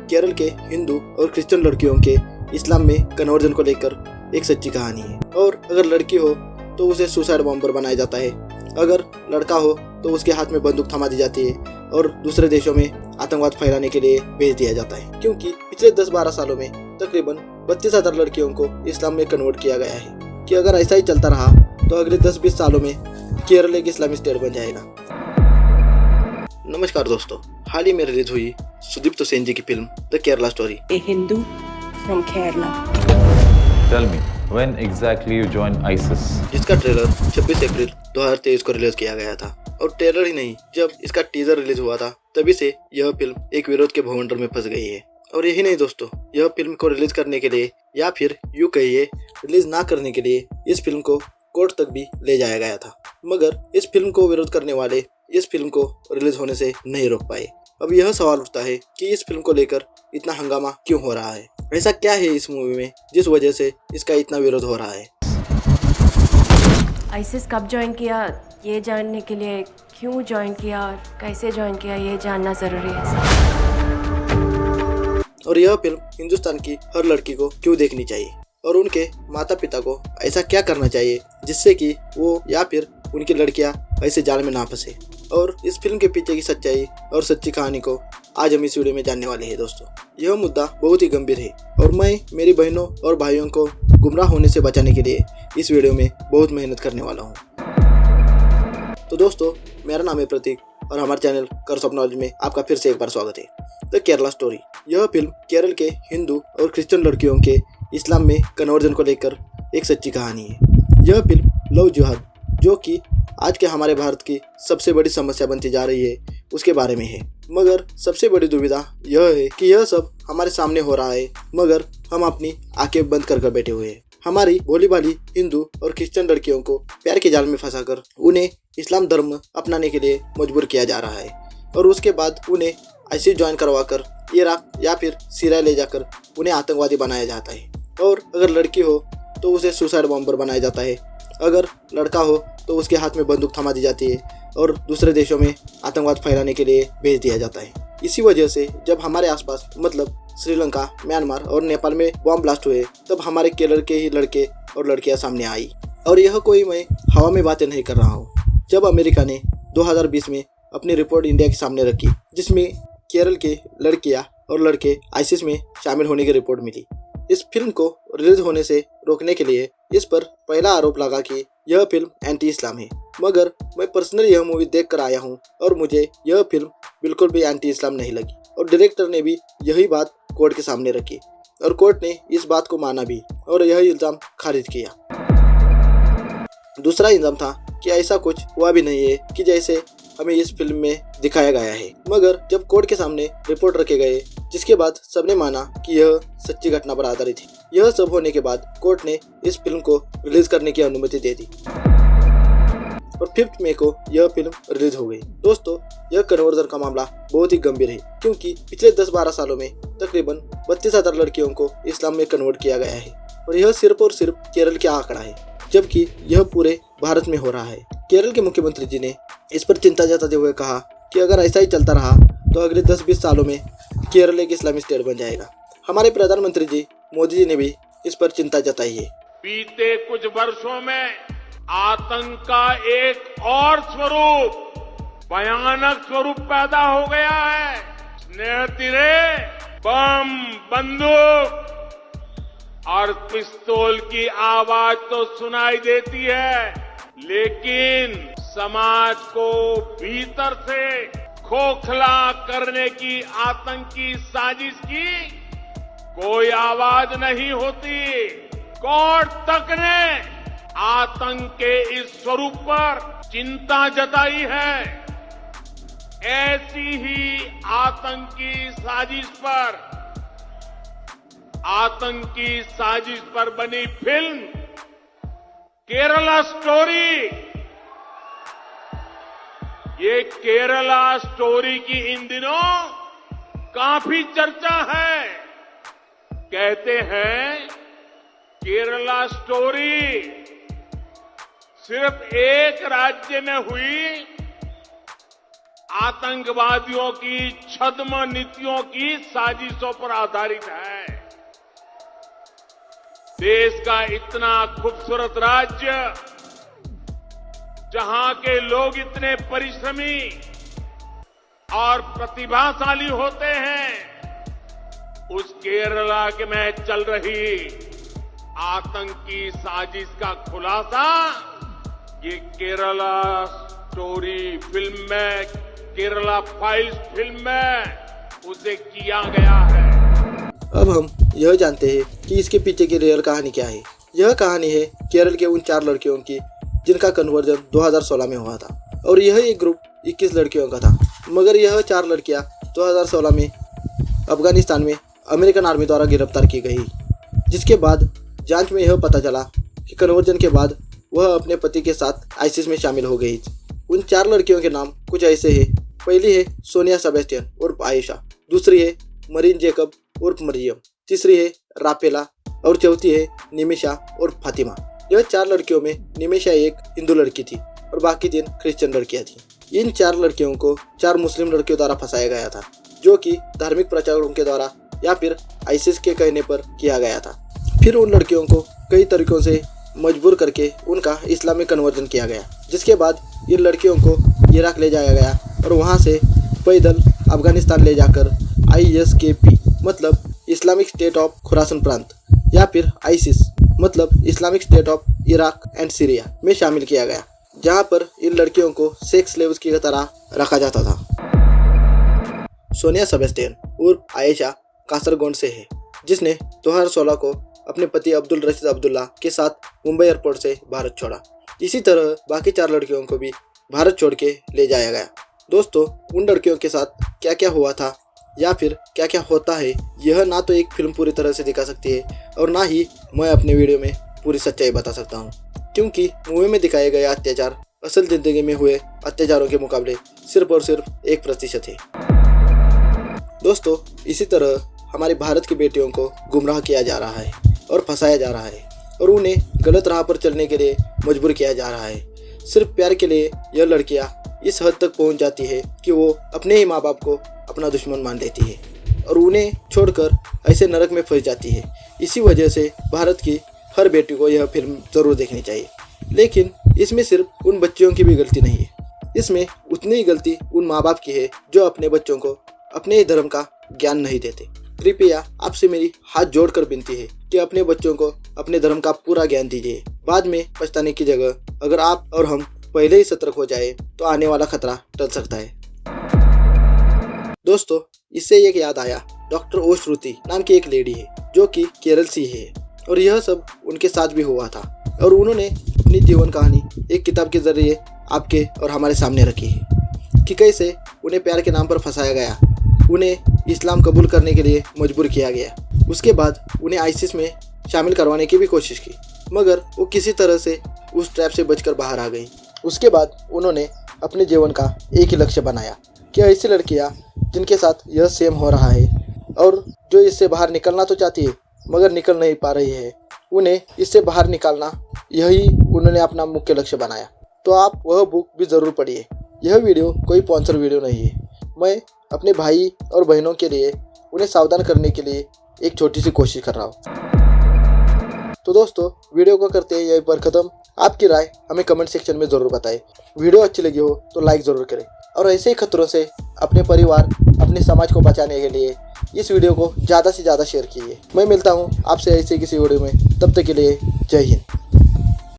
केरल के हिंदू और क्रिश्चियन लड़कियों के इस्लाम में कन्वर्जन को लेकर एक सच्ची कहानी है। और अगर लड़की हो तो उसे सुसाइड बॉम्बर बनाया जाता है, अगर लड़का हो तो उसके हाथ में बंदूक थमा दी जाती है और दूसरे देशों में आतंकवाद फैलाने के लिए भेज दिया जाता है। क्योंकि पिछले 10-12 सालों में तकरीबन 32,000 लड़कियों को इस्लाम में कन्वर्ट किया गया है कि अगर ऐसा ही चलता रहा तो अगले 10-20 सालों में केरल एक इस्लामिक स्टेट बन जाएगा। नमस्कार दोस्तों, हाल ही में रिलीज हुई सुदीप्त सेन जी की film the Kerala story, A Hindu from Kerala. Tell me, when exactly you joined ISIS? जिसका ट्रेलर 26 अप्रैल 2023 को रिलीज किया गया था। और ट्रेलर ही नहीं, जब इसका टीजर रिलीज हुआ था तभी से यह फिल्म एक विरोध के भवंडर में फंस गई है। और यही नहीं दोस्तों, यह फिल्म को रिलीज करने के लिए या फिर यूँ कहिए रिलीज ना करने के लिए इस फिल्म को कोर्ट तक भी ले जाया गया था, मगर इस फिल्म को विरोध करने वाले इस फिल्म को रिलीज होने से नहीं रोक पाए। अब यह सवाल उठता है कि इस फिल्म को लेकर इतना हंगामा क्यों हो रहा है, ऐसा क्या है इस मूवी में जिस वजह से इसका इतना विरोध हो रहा है। आईसिस कब ज्वाइन किया ये जानने के लिए, क्यों ज्वाइन किया और कैसे ज्वाइन किया ये जानना ज़रूरी है। और यह फिल्म हिंदुस्तान की हर लड़की को क्यों देखनी चाहिए और उनके माता पिता को ऐसा क्या करना चाहिए जिससे कि वो या फिर उनकी लड़कियां ऐसे जाल में ना फंसे। और इस फिल्म के पीछे की सच्चाई और सच्ची कहानी को आज हम इस वीडियो में जानने वाले हैं दोस्तों। यह मुद्दा बहुत ही गंभीर है और मैं मेरी बहनों और भाइयों को गुमराह होने से बचाने के लिए इस वीडियो में बहुत मेहनत करने वाला हूँ। तो दोस्तों, मेरा नाम है प्रतीक और हमारे चैनल कर्स ऑफ नॉलेज में आपका फिर से एक बार स्वागत है। द केरला स्टोरी, यह फिल्म केरल के हिंदू और क्रिश्चियन लड़कियों के इस्लाम में कन्वर्जन को लेकर एक सच्ची कहानी है। यह फिल्म लव जिहाद, जो कि आज के हमारे भारत की सबसे बड़ी समस्या बनती जा रही है, उसके बारे में है। मगर सबसे बड़ी दुविधा यह है कि यह सब हमारे सामने हो रहा है, मगर हम अपनी आंखें बंद कर बैठे हुए हैं। हमारी भोली भाली हिंदू और क्रिश्चियन लड़कियों को प्यार के जाल में फंसाकर उन्हें इस्लाम धर्म अपनाने के लिए मजबूर किया जा रहा है और उसके बाद उन्हें आईसिस ज्वाइन करवाकर इराक या फिर सीरिया ले जाकर उन्हें आतंकवादी बनाया जाता है। और अगर लड़की हो तो उसे सुसाइड बॉम्बर बनाया जाता है, अगर लड़का हो तो उसके हाथ में बंदूक थमा दी जाती है और दूसरे देशों में आतंकवाद फैलाने के लिए भेज दिया जाता है। इसी वजह से जब हमारे आसपास मतलब श्रीलंका, म्यांमार और नेपाल में बॉम्ब ब्लास्ट हुए, तब हमारे केरल के ही लड़के और लड़कियां सामने आई। और यह कोई मैं हवा में बातें नहीं कर रहा हूँ। जब अमेरिका ने 2020 में अपनी रिपोर्ट इंडिया के सामने रखी, जिसमें केरल के लड़कियां और लड़के आईसिस में शामिल होने की रिपोर्ट मिली, इस फिल्म को रिलीज होने से रोकने के लिए इस पर पहला आरोप लगा कि यह फिल्म एंटी इस्लाम है। मगर मैं पर्सनली यह मूवी देख कर आया हूँ और मुझे यह फिल्म बिल्कुल भी एंटी इस्लाम नहीं लगी। और डायरेक्टर ने भी यही बात कोर्ट के सामने रखी और कोर्ट ने इस बात को माना भी और यह इल्जाम खारिज किया। दूसरा इल्जाम था कि ऐसा कुछ हुआ भी नहीं है कि जैसे हमें इस फिल्म में दिखाया गया है। मगर जब कोर्ट के सामने रिपोर्ट रखे गए, जिसके बाद सबने माना कि यह सच्ची घटना पर आधारित है। यह सब होने के बाद कोर्ट ने इस फिल्म को रिलीज करने की अनुमति दे दी और 5 मई को यह फिल्म रिलीज हो गई। दोस्तों, यह कन्वर्जन का मामला बहुत ही गंभीर है क्योंकि पिछले 10-12 सालों में तकरीबन 32,000 लड़कियों को इस्लाम में कन्वर्ट किया गया है और यह सिर्फ और सिर्फ केरल का आंकड़ा है, जबकि यह पूरे भारत में हो रहा है। केरल के मुख्यमंत्री जी ने इस पर चिंता जताते हुए कहा कि अगर ऐसा ही चलता रहा तो अगले 10-20 सालों में केरल एक इस्लामिक स्टेट बन जाएगा। हमारे प्रधानमंत्री जी मोदी जी ने भी इस पर चिंता जताई है। बीते कुछ वर्षों में आतंक का एक और स्वरूप, भयानक स्वरूप पैदा हो गया है। स्नेहतिरे, बम, बंदूक और पिस्तौल की आवाज तो सुनाई देती है, लेकिन समाज को भीतर से खोखला करने की आतंकी साजिश की कोई आवाज नहीं होती। कोर्ट तक ने आतंक के इस स्वरूप पर चिंता जताई है। ऐसी ही आतंकी साजिश पर बनी फिल्म केरला स्टोरी, ये केरला स्टोरी की इन दिनों काफी चर्चा है। कहते हैं केरला स्टोरी सिर्फ एक राज्य में हुई आतंकवादियों की छद्म नीतियों की साजिशों पर आधारित है। देश का इतना खूबसूरत राज्य, जहां के लोग इतने परिश्रमी और प्रतिभाशाली होते हैं, उस केरला के में चल रही आतंकी साजिश का खुलासा ये केरला स्टोरी फिल्म में, केरला फाइल्स फिल्म में उसे किया गया है। अब हम यह जानते हैं कि इसके पीछे की रियल कहानी क्या है। यह कहानी है केरल के उन 4 लड़कियों की जिनका कन्वर्जन 2016 में हुआ था, और यह एक ग्रुप 21 लड़कियों का था। मगर यह 4 लड़कियां 2016 में अफगानिस्तान में अमेरिकन आर्मी द्वारा गिरफ्तार की गई, जिसके बाद जांच में यह पता चला कि कन्वर्जन के बाद वह अपने पति के साथ आईसिस में शामिल हो गई। उन 4 लड़कियों के नाम कुछ ऐसे हैं। पहली है सोनिया सेबेस्टियन उर्फ आयशा, दूसरी है मरीन जेकब उर्फ मरियम, तीसरी है राफेला और चौथी है निमिषा उर्फ फातिमा। यह 4 लड़कियों में निमिषा एक हिंदू लड़की थी और बाकी 3 क्रिश्चियन लड़कियां थीं। इन 4 लड़कियों को 4 मुस्लिम लड़कियों द्वारा फंसाया गया था, जो कि धार्मिक प्रचारकों के द्वारा या फिर आईसिस के कहने पर किया गया था। फिर उन लड़कियों को कई तरीकों से मजबूर करके उनका इस्लामिक कन्वर्जन किया गया, जिसके बाद इन लड़कियों को इराक ले जाया गया और वहां से पैदल अफगानिस्तान ले जाकर ISKP मतलब इस्लामिक स्टेट ऑफ खुरासन प्रांत या फिर आईसिस मतलब Islamic state of Iraq and Syria में शामिल किया गया, जहां पर इन लड़कियों को सेक्स स्लेव्स की तरह रखा जाता था। सोनिया सेबेस्टियन उर्फ आयशा कासरगोंड से है, जिसने 2016 को अपने पति अब्दुल रशीद अब्दुल्ला के साथ मुंबई एयरपोर्ट से भारत छोड़ा। इसी तरह बाकी 4 लड़कियों को भी भारत छोड़ के ले जाया गया। दोस्तों, उन लड़कियों के साथ क्या क्या हुआ था या फिर क्या क्या होता है, यह ना तो एक फिल्म पूरी तरह से दिखा सकती है और ना ही मैं अपने वीडियो में पूरी सच्चाई बता सकता हूँ, क्योंकि मूवी में दिखाए गए अत्याचार असल जिंदगी में हुए अत्याचारों के मुकाबले सिर्फ और सिर्फ 1% है। दोस्तों, इसी तरह हमारे भारत की बेटियों को गुमराह किया जा रहा है और फंसाया जा रहा है और उन्हें गलत राह पर चलने के लिए मजबूर किया जा रहा है। सिर्फ प्यार के लिए यह लड़कियां इस हद तक पहुंच जाती है कि वो अपने ही माँ बाप को अपना दुश्मन मान लेती है और उन्हें छोड़कर ऐसे नरक में फंस जाती है। इसी वजह से भारत की हर बेटी को यह फिल्म जरूर देखनी चाहिए। लेकिन इसमें सिर्फ उन बच्चियों की भी गलती नहीं है, इसमें उतनी ही गलती उन माँ बाप की है जो अपने बच्चों को अपने ही धर्म का ज्ञान नहीं देते। कृपया आपसे मेरी हाथ जोड़कर विनती है कि अपने बच्चों को अपने धर्म का पूरा ज्ञान दीजिए। बाद में पछताने की जगह अगर आप और हम पहले ही सतर्क हो जाए तो आने वाला खतरा टल सकता है। दोस्तों, इससे एक याद आया, डॉक्टर ओ श्रुति नाम की एक लेडी है जो कि केरल से है और यह सब उनके साथ भी हुआ था और उन्होंने अपनी जीवन कहानी एक किताब के जरिए आपके और हमारे सामने रखी है कि कैसे उन्हें प्यार के नाम पर फंसाया गया, उन्हें इस्लाम कबूल करने के लिए मजबूर किया गया। उसके बाद उन्हें आईसिस में शामिल करवाने की भी कोशिश की, मगर वो किसी तरह से उस ट्रैप से बचकर बाहर आ गई। उसके बाद उन्होंने अपने जीवन का एक ही लक्ष्य बनाया कि ऐसी लड़कियां जिनके साथ यह सेम हो रहा है और जो इससे बाहर निकलना तो चाहती है मगर निकल नहीं पा रही है, उन्हें इससे बाहर निकालना, यही उन्होंने अपना मुख्य लक्ष्य बनाया। तो आप वह बुक भी ज़रूर पढ़िए। यह वीडियो कोई स्पॉन्सर वीडियो नहीं है, मैं अपने भाई और बहनों के लिए उन्हें सावधान करने के लिए एक छोटी सी कोशिश कर रहा हूँ। तो दोस्तों, वीडियो को करते हैं यहीं पर ख़त्म। आपकी राय हमें कमेंट सेक्शन में ज़रूर बताएं। वीडियो अच्छी लगी हो तो लाइक ज़रूर करें और ऐसे ही खतरों से अपने परिवार, अपने समाज को बचाने के लिए इस वीडियो को ज़्यादा से ज़्यादा शेयर कीजिए। मैं मिलता हूँ आपसे ऐसे किसी वीडियो में, तब तक के लिए जय हिंद।